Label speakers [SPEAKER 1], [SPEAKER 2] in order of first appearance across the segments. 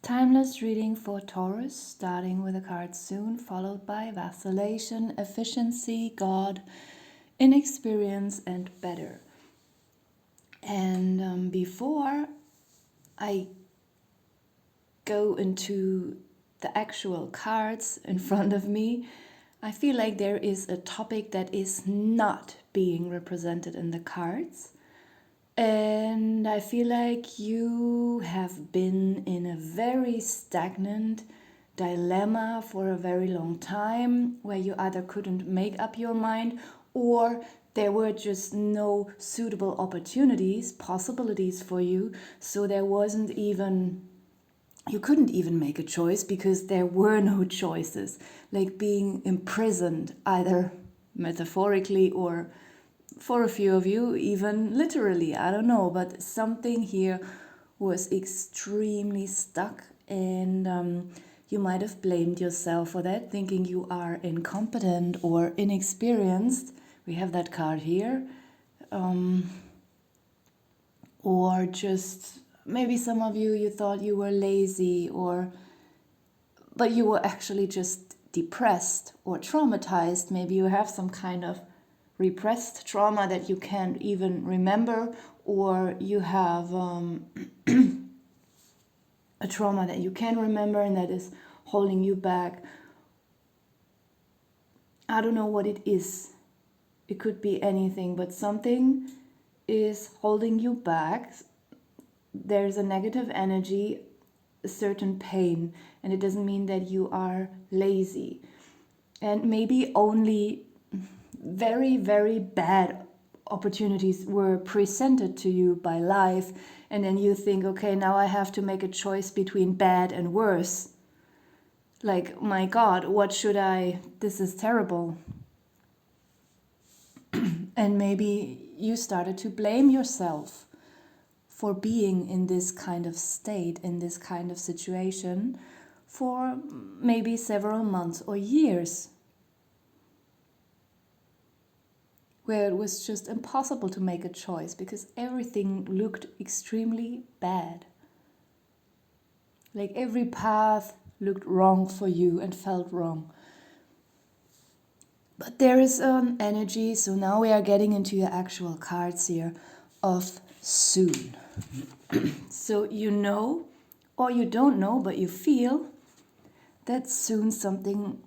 [SPEAKER 1] Timeless reading for Taurus, starting with a card soon, followed by vacillation, efficiency, God, inexperience, and better. And before I go into the actual cards in front of me, I feel like there is a topic that is not being represented in the cards. And I feel like you have been in a very stagnant dilemma for a very long time, where you either couldn't make up your mind or there were just no suitable opportunities, possibilities for you. So you couldn't even make a choice because there were no choices, like being imprisoned either metaphorically or, for a few of you, even literally, I don't know, but something here was extremely stuck, and you might have blamed yourself for that, thinking you are incompetent or inexperienced. We have that card here. Or just maybe some of you thought you were lazy, but you were actually just depressed or traumatized. Maybe you have some kind of repressed trauma that you can't even remember, or you have a trauma that you can remember and that is holding you back. I don't know what it is. It could be anything, but something is holding you back. There's a negative energy, a certain pain, and it doesn't mean that you are lazy. And maybe only very, very bad opportunities were presented to you by life, and then you think, okay, now I have to make a choice between bad and worse. Like, my God, what should I? This is terrible. And maybe you started to blame yourself for being in this kind of state, in this kind of situation, for maybe several months or years, where it was just impossible to make a choice because everything looked extremely bad. Like every path looked wrong for you and felt wrong. But there is an energy, so now we are getting into your actual cards here, of soon. So you know, or you don't know, but you feel that soon something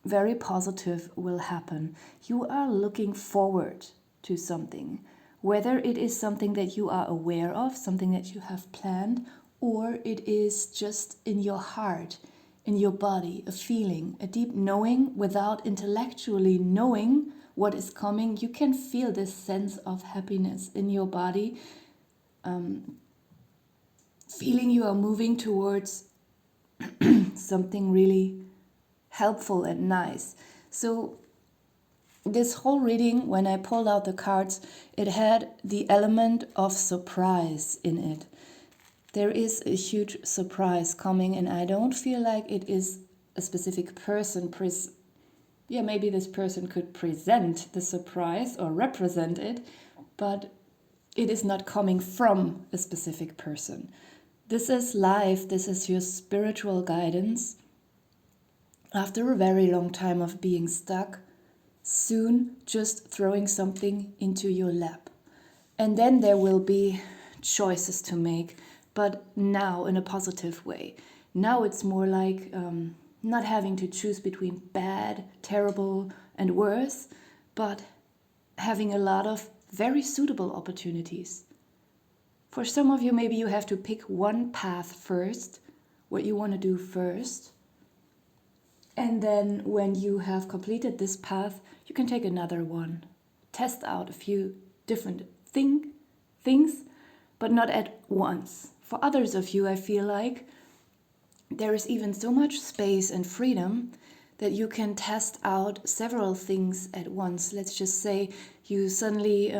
[SPEAKER 1] very positive will happen. You are looking forward to something, whether it is something that you are aware of, something that you have planned, or it is just in your heart, in your body, a feeling, a deep knowing without intellectually knowing what is coming. You can feel this sense of happiness in your body, feeling you are moving towards something really helpful and nice. So this whole reading, when I pulled out the cards, it had the element of surprise in it. There is a huge surprise coming, and I don't feel like it is a specific person. Maybe this person could present the surprise or represent it, but it is not coming from a specific person. This is life, this is your spiritual guidance. After a very long time of being stuck, soon just throwing something into your lap. And then there will be choices to make, but now in a positive way. Now it's more like not having to choose between bad, terrible, and worse, but having a lot of very suitable opportunities. For some of you, maybe you have to pick one path first, what you want to do first. And then when you have completed this path, you can take another one. Test out a few different things, but not at once. For others of you, I feel like there is even so much space and freedom that you can test out several things at once. Let's just say you suddenly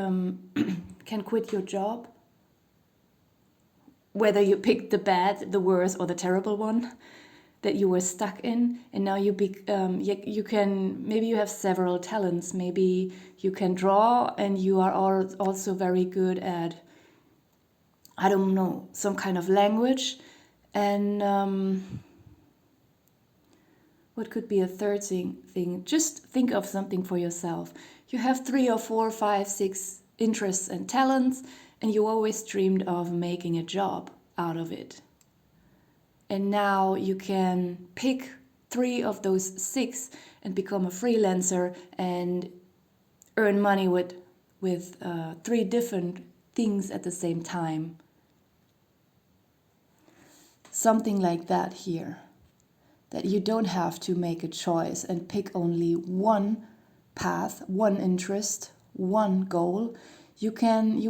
[SPEAKER 1] can quit your job, whether you picked the bad, the worst, or the terrible one that you were stuck in, and now you can, maybe you have several talents. Maybe you can draw, and you are also very good at, I don't know, some kind of language, And what could be a third thing? Just think of something for yourself. You have 3 or 4, 5, 6 interests and talents, and you always dreamed of making a job out of it. And now you can pick 3 of those 6 and become a freelancer and earn money with 3 different things at the same time. Something like that here. That you don't have to make a choice and pick only one path, one interest, one goal. You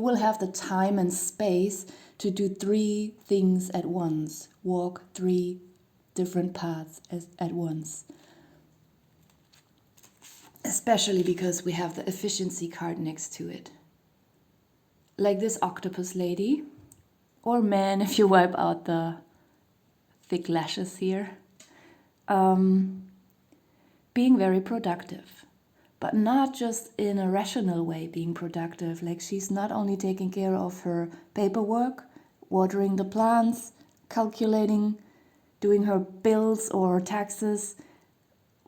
[SPEAKER 1] will have the time and space to do 3 things at once. Walk 3 different paths at once. Especially because we have the efficiency card next to it. Like this octopus lady, or man if you wipe out the thick lashes here. Being very productive, but not just in a rational way being productive. Like she's not only taking care of her paperwork, watering the plants, calculating, doing her bills or taxes,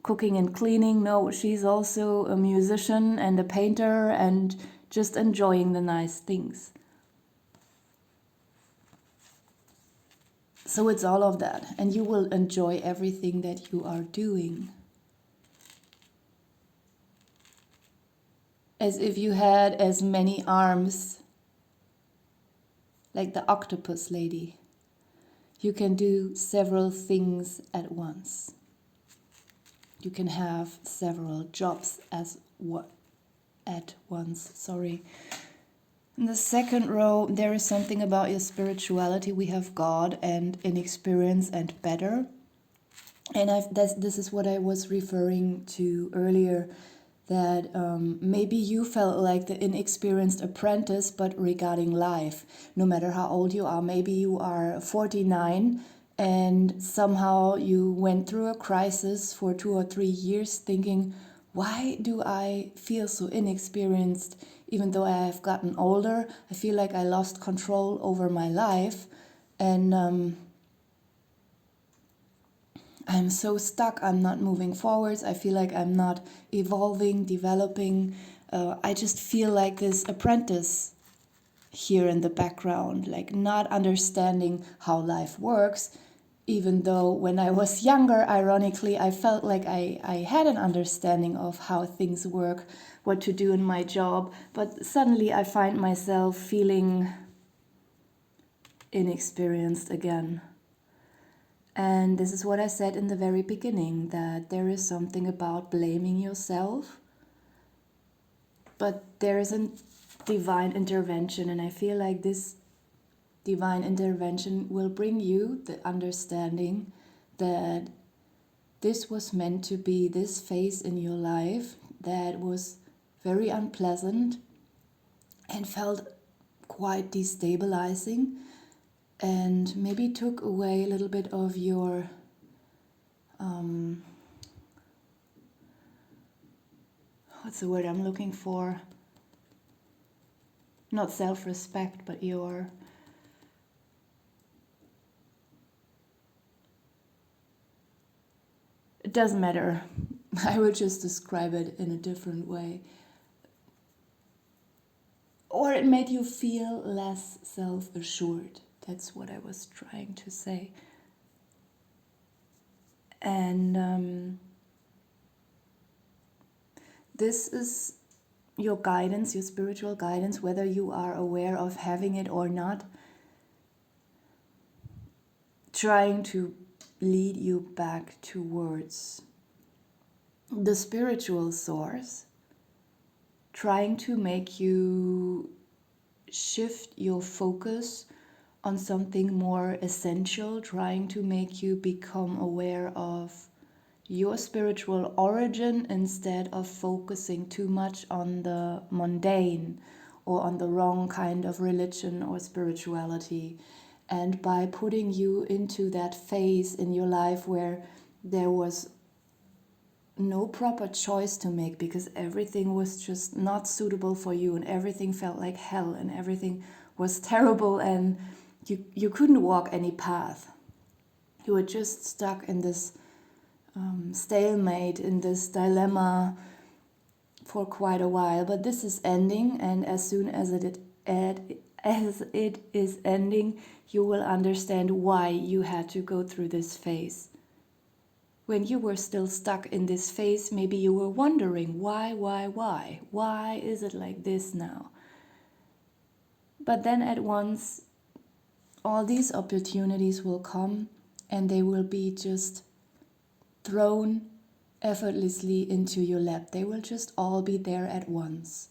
[SPEAKER 1] cooking and cleaning. No, she's also a musician and a painter and just enjoying the nice things. So it's all of that, and you will enjoy everything that you are doing. As if you had as many arms, like the octopus lady. You can do several things at once. You can have several jobs at once. In the second row, there is something about your spirituality. We have God and inexperience and better. And this is what I was referring to earlier, that maybe you felt like the inexperienced apprentice, but regarding life, no matter how old you are. Maybe you are 49 and somehow you went through a crisis for 2 or 3 years thinking, why do I feel so inexperienced? Even though I have gotten older, I feel like I lost control over my life, and I'm so stuck. I'm not moving forwards. I feel like I'm not evolving, developing. I just feel like this apprentice here in the background, like not understanding how life works, even though when I was younger, ironically, I felt like I had an understanding of how things work, what to do in my job, but suddenly I find myself feeling inexperienced again. And this is what I said in the very beginning, that there is something about blaming yourself, but there is a divine intervention, and I feel like this divine intervention will bring you the understanding that this was meant to be this phase in your life that was very unpleasant and felt quite destabilizing, and maybe took away a little bit of your what's the word I'm looking for? Not self-respect, but your it doesn't matter. I will just describe it in a different way. Or it made you feel less self-assured. That's what I was trying to say. And this is your guidance, your spiritual guidance, whether you are aware of having it or not, trying to lead you back towards the spiritual source, trying to make you shift your focus on something more essential, trying to make you become aware of your spiritual origin instead of focusing too much on the mundane or on the wrong kind of religion or spirituality. And by putting you into that phase in your life where there was no proper choice to make because everything was just not suitable for you and everything felt like hell and everything was terrible and you couldn't walk any path. You were just stuck in this stalemate, in this dilemma for quite a while, but this is ending, and as soon as it is ending, you will understand why you had to go through this phase. When you were still stuck in this phase, maybe you were wondering why is it like this now? But then at once, all these opportunities will come, and they will be just thrown effortlessly into your lap. They will just all be there at once.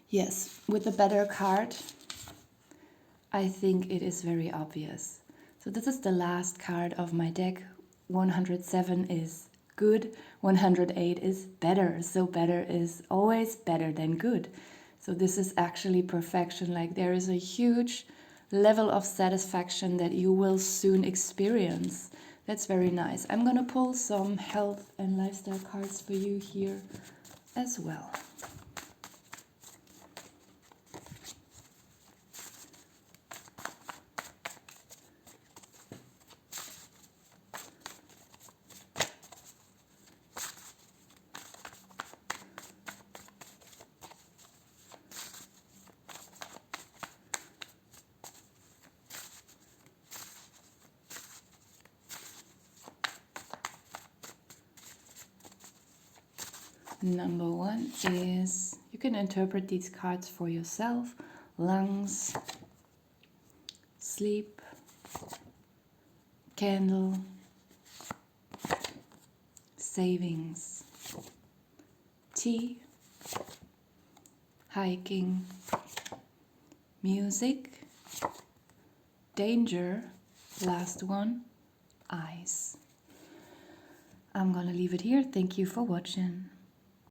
[SPEAKER 1] Yes, with the better card, I think it is very obvious. So this is the last card of my deck. 107 is good, 108 is better. So better is always better than good. So this is actually perfection. Like, there is a huge level of satisfaction that you will soon experience. That's very nice. I'm gonna pull some health and lifestyle cards for you here as well. Number one is, you can interpret these cards for yourself: lungs, sleep, candle, savings, tea, hiking, music, danger, last one, eyes. I'm gonna leave it here. Thank you for watching.